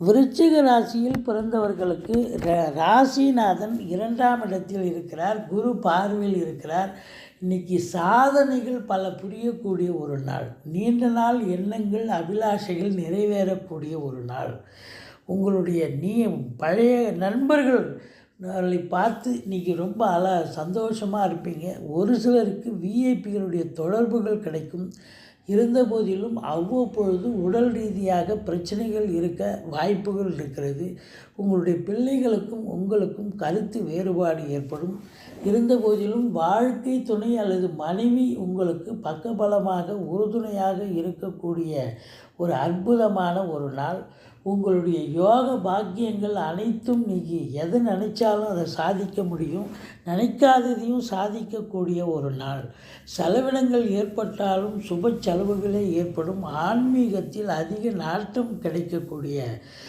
விருச்சிக ராசியில் பிறந்தவர்களுக்கு ராசிநாதன் 2ஆம் இடத்தில் இருக்கிறார். குரு பார்வையில் இருக்கிறார். இன்றைக்கி சாதனைகள் பல புரியக்கூடிய ஒரு நாள். நீண்ட நாள் எண்ணங்கள், அபிலாஷைகள் நிறைவேறக்கூடிய ஒரு நாள். உங்களுடைய பழைய நண்பர்களை பார்த்து இன்றைக்கி ரொம்ப சந்தோஷமாக இருப்பீங்க. ஒரு சிலருக்கு விஐபிகளுடைய தொடர்புகள் கிடைக்கும். இருந்தபோதிலும் அவ்வப்பொழுது உடல் ரீதியாக பிரச்சனைகள் இருக்க வாய்ப்புகள் இருக்கிறது. உங்களுடைய பிள்ளைகளுக்கும் உங்களுக்கும் கருத்து வேறுபாடு ஏற்படும். இருந்தபோதிலும் வாழ்க்கை துணை அல்லது மனைவி உங்களுக்கு பக்கபலமாக உறுதுணையாக இருக்கக்கூடிய ஒரு அற்புதமான ஒரு நாள். உங்களுடைய யோக பாக்கியங்கள் அனைத்தும் நீங்கள் எதை நினைச்சாலும் அதை சாதிக்க முடியும். நினைக்காததையும் சாதிக்கக்கூடிய ஒரு நாள். செலவினங்கள் ஏற்பட்டாலும் சுப செலவுகளே ஏற்படும். ஆன்மீகத்தில் அதிக நாட்டம் கிடைக்கக்கூடிய